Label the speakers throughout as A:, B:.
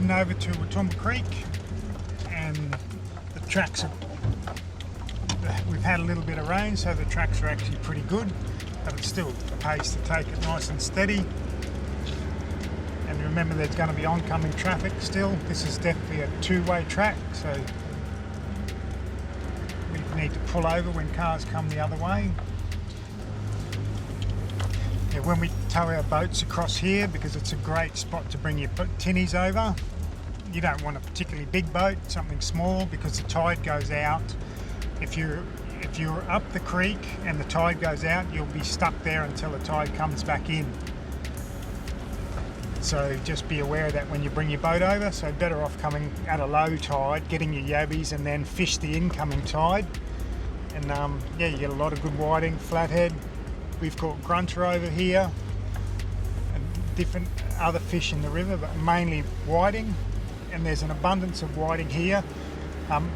A: heading over to Wathumba Creek, and the tracks are, we've had a little bit of rain, so the tracks are actually pretty good, but it's still a pace to take it nice and steady. And remember, there's going to be oncoming traffic still. This is definitely a two-way track, so we need to pull over when cars come the other way. Yeah, when we tow our boats across here, because it's a great spot to bring your tinnies over, you don't want a particularly big boat, something small, because the tide goes out. If you're up the creek and the tide goes out, you'll be stuck there until the tide comes back in. So just be aware of that when you bring your boat over. So better off coming at a low tide, getting your yabbies, and then fish the incoming tide. And yeah, you get a lot of good whiting, flathead. We've got grunter over here and different other fish in the river, but mainly whiting. And there's an abundance of whiting here.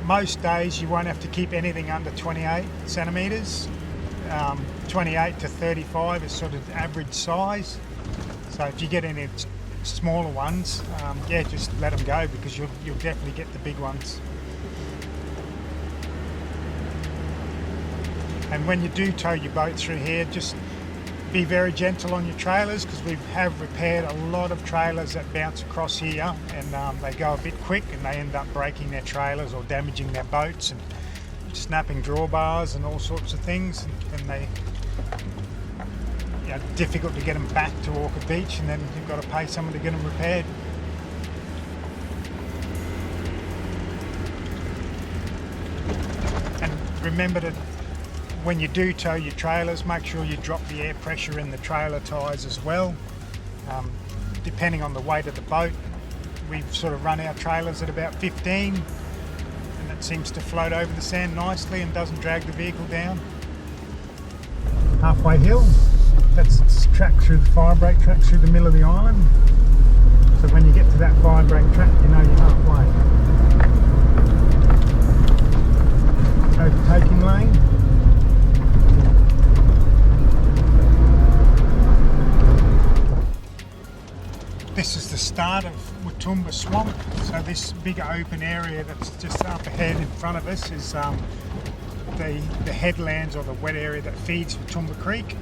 A: Most days you won't have to keep anything under 28 centimetres. 28 to 35 is sort of average size. So if you get any smaller ones, yeah, just let them go, because you'll definitely get the big ones. And when you do tow your boat through here, just be very gentle on your trailers, because we have repaired a lot of trailers that bounce across here, and they go a bit quick and they end up breaking their trailers or damaging their boats and snapping drawbars and all sorts of things, and they, you know, difficult to get them back to Orchid Beach, and then you've got to pay someone to get them repaired. And remember to, when you do tow your trailers, make sure you drop the air pressure in the trailer tyres as well. Depending on the weight of the boat, we've sort of run our trailers at about 15, and it seems to float over the sand nicely and doesn't drag the vehicle down. Halfway hill, that's track through the fire break track through the middle of the island. So when you get to that fire break track, you know you're halfway. Overtaking lane. This is the start of Wathumba Swamp. So this big open area that's just up ahead in front of us is the headlands, or the wet area that feeds Wathumba Creek.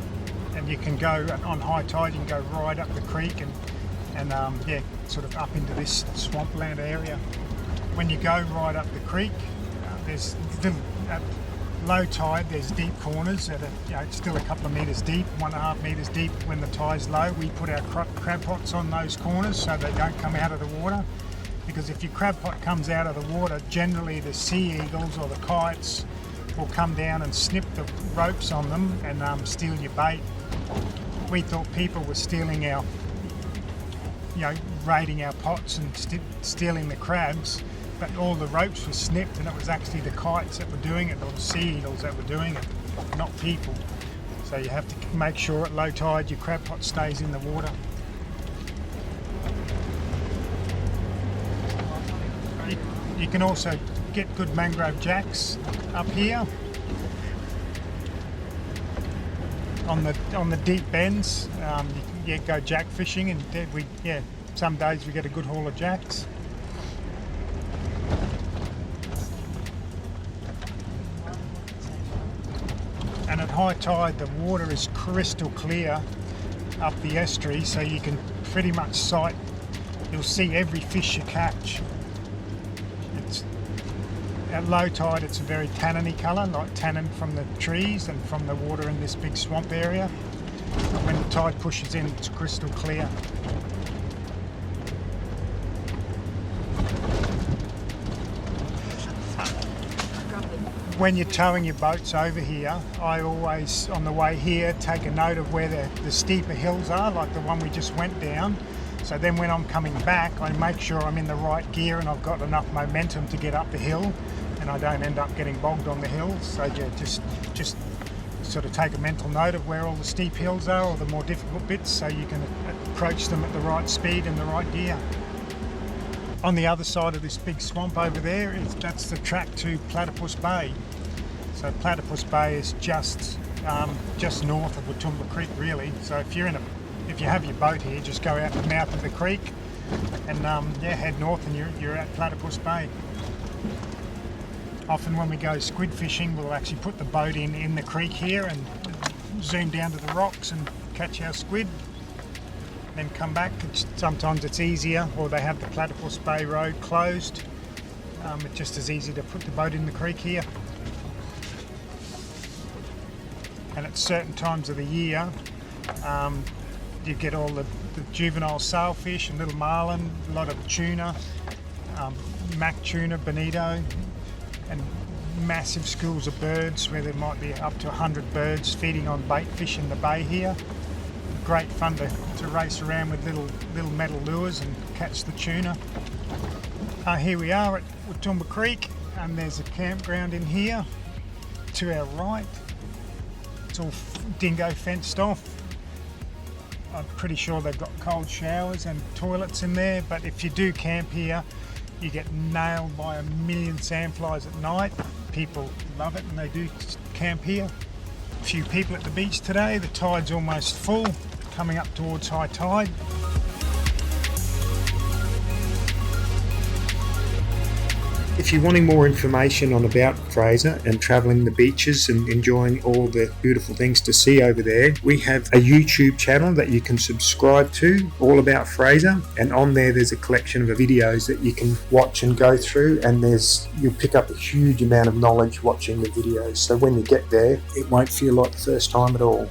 A: And you can go on high tide, you can go right up the creek and yeah, sort of up into this swampland area. When you go right up the creek, there's little, at low tide, there's deep corners that are, you know, still a couple of metres deep, 1.5 metres deep. When the tide's low, we put our crab pots on those corners so they don't come out of the water. Because if your crab pot comes out of the water, generally the sea eagles or the kites will come down and snip the ropes on them and steal your bait. We thought people were stealing our, you know, raiding our pots and stealing the crabs, but all the ropes were snipped, and it was actually the kites that were doing it, or the sea eagles that were doing it, not people. So you have to make sure at low tide your crab pot stays in the water. You can also get good mangrove jacks up here on the deep bends. You can go jack fishing, and some days we get a good haul of jacks. And at high tide, the water is crystal clear up the estuary, so you can pretty much sight, you'll see every fish you catch. At low tide, it's a very tanniny colour, like tannin from the trees and from the water in this big swamp area. But when the tide pushes in, it's crystal clear. When you're towing your boats over here, I always, on the way here, take a note of where the steeper hills are, like the one we just went down. So then when I'm coming back, I make sure I'm in the right gear and I've got enough momentum to get up the hill, and I don't end up getting bogged on the hills. So yeah, just sort of take a mental note of where all the steep hills are, or the more difficult bits, so you can approach them at the right speed and the right gear. On the other side of this big swamp over there, that's the track to Platypus Bay. So Platypus Bay is just north of Wathumba Creek, really. So if you have your boat here, just go out the mouth of the creek, and yeah, head north and you're at Platypus Bay. Often when we go squid fishing, we'll actually put the boat in the creek here and zoom down to the rocks and catch our squid, then come back. Sometimes it's easier, or they have the Platypus Bay Road closed. It's just as easy to put the boat in the creek here. And at certain times of the year, you get all the juvenile sailfish and little marlin, a lot of tuna, mac tuna, bonito, and massive schools of birds where there might be up to 100 birds feeding on bait fish in the bay here. Great fun to race around with little metal lures and catch the tuna. Here we are at Wathumba Creek, and there's a campground in here to our right. It's all dingo fenced off. I'm pretty sure they've got cold showers and toilets in there, but if you do camp here, you get nailed by 1,000,000 sandflies at night. People love it and they do camp here. A few people at the beach today. The tide's almost full, coming up towards high tide. If you're wanting more information about Fraser and travelling the beaches and enjoying all the beautiful things to see over there, we have a YouTube channel that you can subscribe to, all about Fraser, and on there's a collection of videos that you can watch and go through, and you'll pick up a huge amount of knowledge watching the videos, so when you get there it won't feel like the first time at all.